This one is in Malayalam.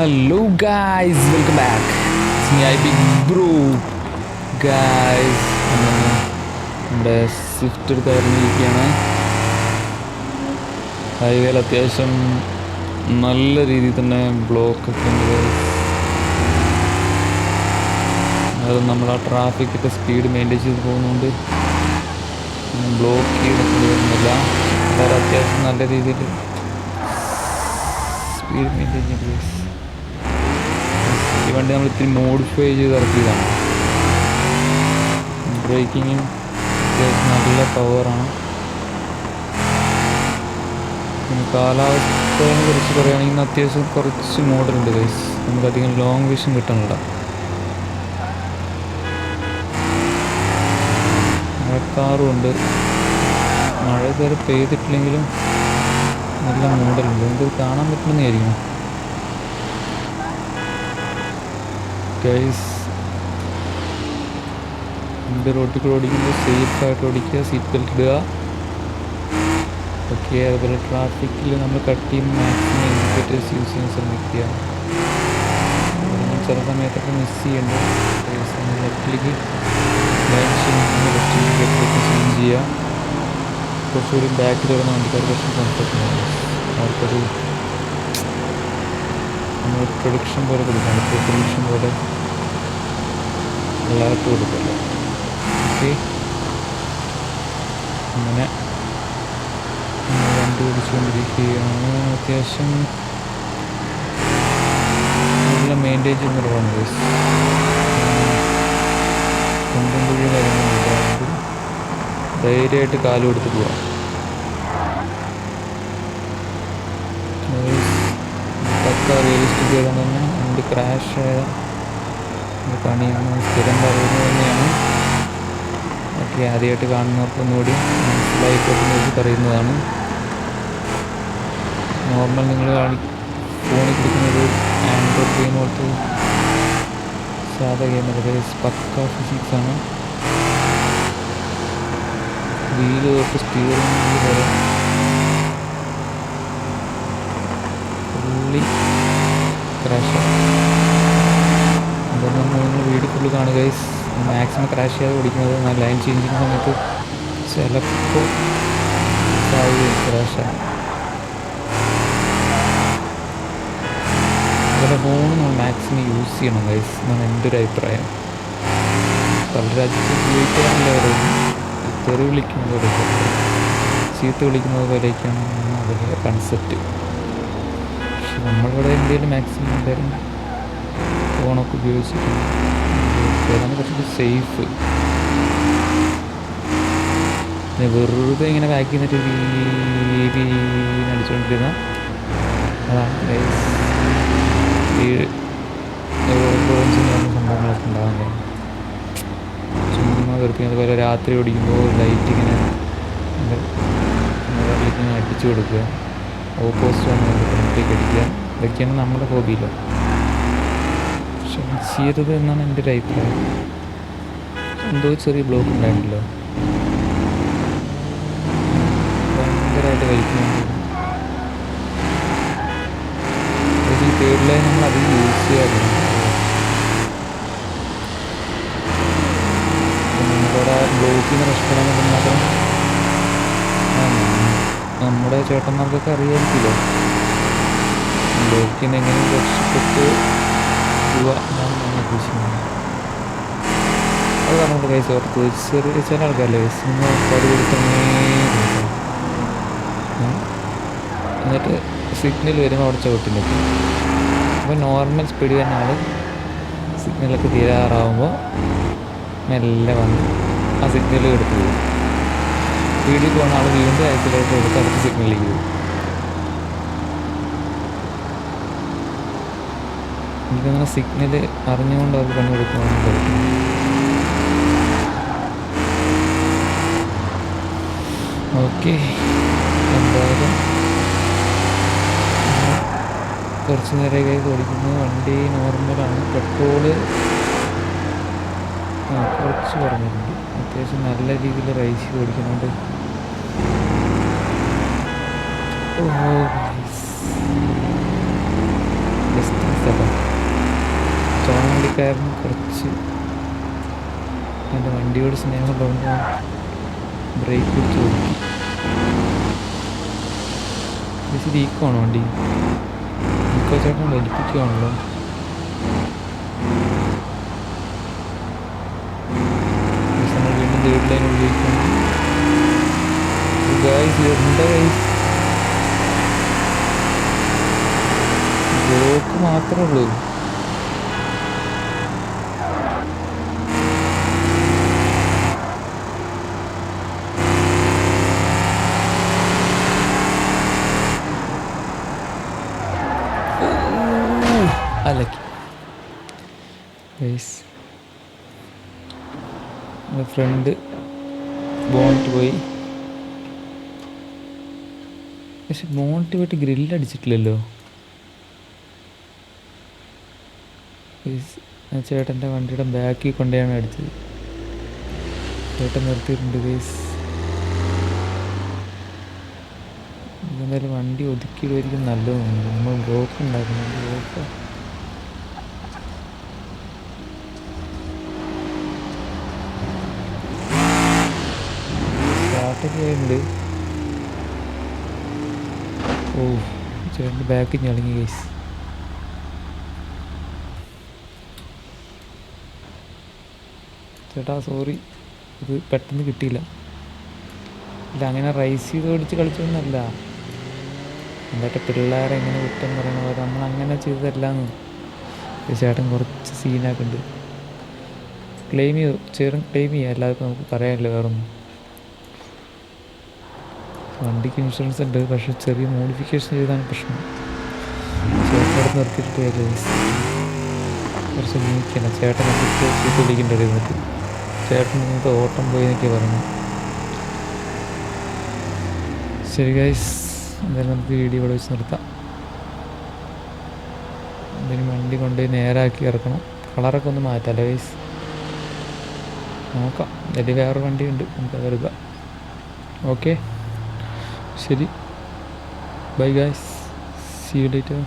Hello guys, welcome back. It's me, Big Bro. Guys, നമ്മുടെ സ്വിഫ്റ്റ് എടുത്ത് ഇറങ്ങിയിരിക്കുകയാണ്. ഹൈവേയിൽ അത്യാവശ്യം നല്ല രീതിയിൽ തന്നെ ബ്ലോക്കൊക്കെ ഉണ്ട്. അത് നമ്മൾ ആ ട്രാഫിക്കൊക്കെ സ്പീഡ് മെയിൻറ്റെയിൻ ചെയ്ത് പോകുന്നതുകൊണ്ട് ബ്ലോക്ക് ചെയ്തിട്ട് വരുന്നില്ല. വേറെ അത്യാവശ്യം നല്ല രീതിയിൽ സ്പീഡ് മെയിൻറ്റെയിൻ ചെയ്ത് ഈ വണ്ടി നമ്മൾ ഇത്തിരി മോഡിഫൈ ചെയ്ത് ഇറക്കിയതാണ്. ബ്രേക്കിങ്ങും അത്യാവശ്യം നല്ല പവറാണ്. പിന്നെ കാലാവസ്ഥയെ കുറിച്ച് പറയുകയാണെങ്കിൽ ഇന്ന് അത്യാവശ്യം കുറച്ച് മോഡലുണ്ട് ഗൈസ്. നമുക്കധികം ലോങ് വിഷൻ കിട്ടുന്നില്ല. മഴക്കാറുമുണ്ട്. മഴ ഇതുവരെ പെയ്തിട്ടില്ലെങ്കിലും നല്ല മോഡലുണ്ട്. നമുക്കത് കാണാൻ പറ്റുന്നതായിരിക്കും ഗൈസ്. എൻ്റെ റോട്ടിൽ ഓടിക്കുമ്പോൾ സേഫായിട്ട് ഓടിക്കുക, സീറ്റ് ബെൽറ്റ് ഇടുക. ഓക്കെ, അതുപോലെ ട്രാഫിക്കിൽ നമ്മൾ കട്ട് ചെയ്യുമ്പോൾ മാക്സിമം ഇൻഡിക്കേറ്റേഴ്സ് യൂസ് ചെയ്യാൻ ശ്രമിക്കുക. ചില സമയത്തൊക്കെ മിസ് ചെയ്യേണ്ട ലെഫ്റ്റിലേക്ക് ചേഞ്ച് ചെയ്യുക. കുറച്ചുകൂടി ബാക്കിൽ വരുന്ന വണ്ടിക്കാർ കുറച്ച് കംഫർട്ടാണ്. അവർക്കൊരു നമ്മൾ പ്രൊഡിക്ഷൻ പോലെ കൊടുക്കണം. പ്രൊഡിക്ഷൻ പോലെ എല്ലാവർക്കും കൊടുക്കല്ലോ. ഓക്കെ, അങ്ങനെ വണ്ടി ഓടിച്ചുകൊണ്ടിരിക്കുകയാണ്. അത്യാവശ്യം നല്ല മെയിൻറ്റെയിൻ ചെയ്യുന്ന റോഡാണ് ഗൈസ്. കുണ്ടും കുഴിയും കാര്യങ്ങളുണ്ട്. ധൈര്യമായിട്ട് കാല് കൊടുത്ത് പോവാം. പക്ക റിയലിസ്റ്റിക് ചെയ്താൽ തന്നെ വണ്ടി ക്രാഷ് ആയ പണിയാണ് സ്ഥിരം പറയുന്നത് തന്നെയാണ്. ഓക്കെ, ആദ്യമായിട്ട് കാണുന്നവർക്ക് ഒന്നുകൂടി മനസ്സിലായിക്കോട്ടെന്ന് വെച്ച് പറയുന്നതാണ്. നോർമൽ നിങ്ങൾ ഫോണിൽ പിടിക്കുന്നത് ആൻഡ്രോയിഡ് ഗെയിം പോലത്തെ സാധാ ഗെയിമല്ല. പക്ക ഫിസിക്സാണ്. വീല് തൊട്ട് സ്റ്റിയറിംഗ് വീല് വരെ ഫുള്ളി ക്രാഷാണ്. അതൊന്നും നിങ്ങൾ വീഡിയോ ഫുള്ള് കാണുക ഗൈസ്. മാക്സിമം ക്രാഷ് ചെയ്യാതെ ഓടിക്കുന്നത്. ലൈൻ ചേഞ്ചിങ് സമയത്ത് ചിലപ്പോൾ സാധ്യത ക്രാഷാണ്. അതുപോലെ ഫോൺ നമ്മൾ മാക്സിമം യൂസ് ചെയ്യണം ഗൈസ് എന്നാണ് എൻ്റെ ഒരു അഭിപ്രായം. പല രാജ്യത്തും ഉപയോഗിക്കാറില്ല. തെറി വിളിക്കുന്നത് പോലെയൊക്കെ, ചീത്ത വിളിക്കുന്നത് പോലെയൊക്കെയാണ് അതിൻ്റെ കൺസെപ്റ്റ്. പക്ഷെ നമ്മളിവിടെ ഇന്ത്യയിൽ മാക്സിമം എല്ലാവരും ഫോണൊക്കെ ഉപയോഗിച്ചിട്ടുണ്ട്. അതാണ് കുറച്ചുകൂടി സേഫ്. വെറുതെ ഇങ്ങനെ ബാക്കി നിന്നിട്ട് അടിച്ചുകൊണ്ടിരുന്ന അതാണ് ഈ സംഭവങ്ങളൊക്കെ ഉണ്ടാകാൻ. ചുമ്മാ വെറുപ്പിക്കുന്നത്. അതുപോലെ രാത്രി ഓടിക്കുമ്പോൾ ലൈറ്റ് ഇങ്ങനെ ഇങ്ങനെ അടിച്ചു കൊടുക്കുക, ഓപ്പോസിറ്റ് ആണ് ഫ്രണ്ടിലേക്ക് അടിക്കുക. ഇതൊക്കെയാണ് നമ്മുടെ ഹോബിയിലോ. പക്ഷെ ചെയ്യരുത് എന്നാണ് എൻ്റെ ഒരു അഭിപ്രായം. എന്തോ ചെറിയ ബ്ലോക്ക് ഉണ്ടായിട്ടില്ലോ, ഭയങ്കരമായിട്ട് വലിക്കുന്നുണ്ട്. ഈ തേർഡ് ലൈൻ നമ്മൾ അധികം യൂസ് ചെയ്യാറില്ല. നമ്മുടെ ബ്ലോക്കിന് പ്രശ്നമാണെന്ന് മാത്രം നമ്മുടെ ചേട്ടന്മാർക്കൊക്കെ അറിയാമായിരിക്കുമല്ലോ. ബ്ലോക്കിന് എങ്ങനെ രക്ഷപ്പെട്ട് പോവുക എന്നാണ് ഞാൻ ഉദ്ദേശിക്കുന്നത്. അത് പറഞ്ഞുകൊണ്ട് കൈസ് ഓർത്ത് ചെറിയ ചില ആൾക്കാരല്ലേ പടി കൊടുത്തങ്ങേ എന്നിട്ട് സിഗ്നൽ വരുമ്പോൾ അവിടെ ചവിട്ടിലേക്ക്. അപ്പോൾ നോർമൽ സ്പീഡ് തന്നെ ആൾ സിഗ്നലൊക്കെ തീരാറാവുമ്പോൾ മെല്ലെ വന്ന് ആ സിഗ്നൽ എടുത്ത് പോകും. സ്പീഡിൽ പോകുന്ന ആൾ വീണ്ടും ആക്സിലേറ്റർ എടുത്ത് അടുത്ത സിഗ്നലിലേക്ക് പോകും. എനിക്കങ്ങനെ സിഗ്നൽ അറിഞ്ഞുകൊണ്ട് അവർക്ക് പണി കൊടുക്കുകയാണെന്ന് കഴിക്കും. ഓക്കെ, എന്തായാലും കുറച്ച് നേരമായി ഓടിക്കുന്നത്. വണ്ടി നോർമലാണ്. പെട്രോള് കുറച്ച് കുറഞ്ഞിട്ടുണ്ട്. അത്യാവശ്യം നല്ല രീതിയിൽ റൈസ് ചെയ്ത് ഓടിക്കുന്നുണ്ട്. ജസ്റ്റ് പോകാൻ വണ്ടിക്കാരന് കുറച്ച് എൻ്റെ വണ്ടിയോട് സ്നേഹമുള്ളതുകൊണ്ട് ബ്രേക്ക് പിടിച്ച് ഒതുക്കി. ഇത് ഈക്കോണോ വണ്ടി? ഈക്കോ ചേട്ടൻ വലിപ്പിക്കുകയാണല്ലോ. നമ്മൾ വീണ്ടും തേർഡ് ലൈൻ ഉപയോഗിക്കണം. ബ്ലോക്ക് മാത്രമേ ഉള്ളൂ. അലക്കി ഫ്രണ്ട് ബോണ്ട് പോയി. പക്ഷെ ബോണ്ട് പോയിട്ട് ഗ്രില്ലടിച്ചിട്ടില്ലല്ലോ. ചേട്ടൻ്റെ വണ്ടിയുടെ ബാക്കിൽ കൊണ്ടാണ് അടിച്ചത്. ചേട്ടൻ നിർത്തിയിട്ടുണ്ട് ഗൈസ്. എന്തായാലും വണ്ടി ഒതുക്കിയിടുമായിരിക്കും നല്ലതുണ്ട്. നമ്മൾ ബ്ലോക്ക് ഉണ്ടാക്കുന്നു. ബ്ലോക്ക് സ്റ്റാർട്ടൊക്കെ ഉണ്ട്. ഓ ചേട്ടൻ്റെ ബാക്കിൽ ഞെളിങ്ങി ഗൈസ്. ചേട്ടാ സോറി, ഇത് പെട്ടെന്ന് കിട്ടിയില്ല. ഇല്ല, അങ്ങനെ റൈസ് ചെയ്ത് ഓടിച്ച് കളിച്ചൊന്നുമല്ല. എന്നിട്ട് പിള്ളേരെ എങ്ങനെ കുറ്റം പറയണ പോലെ നമ്മളങ്ങനെ ചെയ്തതല്ലാന്ന്. ചേട്ടൻ കുറച്ച് സീനാക്കുന്നുണ്ട്. ക്ലെയിം ചെയ്തു, ചേട്ടൻ ക്ലെയിം ചെയ്യുക, എല്ലാവർക്കും നമുക്ക് പറയാനില്ല വേറൊന്നും. വണ്ടിക്ക് ഇൻഷുറൻസ് ഉണ്ട്, പക്ഷെ ചെറിയ മോഡിഫിക്കേഷൻ ചെയ്താണ് പ്രശ്നം. ചേട്ടനോട് നിർത്തിയിട്ട് കുറച്ച് നീക്കണം. ചേട്ടനെ കുറിച്ച് വിളിക്കേണ്ട ഇരുന്നിട്ട് ചേട്ടൻ ഇന്നത്തെ ഓട്ടം പോയി എന്നൊക്കെ പറഞ്ഞു. ശരി ഗൈസ്, എന്തായാലും നമുക്ക് വീഡിയോ ഇവിടെ വെച്ച് നിർത്താം. എന്തെങ്കിലും വണ്ടി കൊണ്ടുപോയി നേരാക്കി ഇറക്കണം. കളറൊക്കെ ഒന്ന് മാറ്റാമല്ലോ ഗൈസ്. നോക്കാം, അതിൽ വേറൊരു വണ്ടിയുണ്ട്, നമുക്കത് എടുക്കാം. ഓക്കെ ശരി, bye guys, see you later.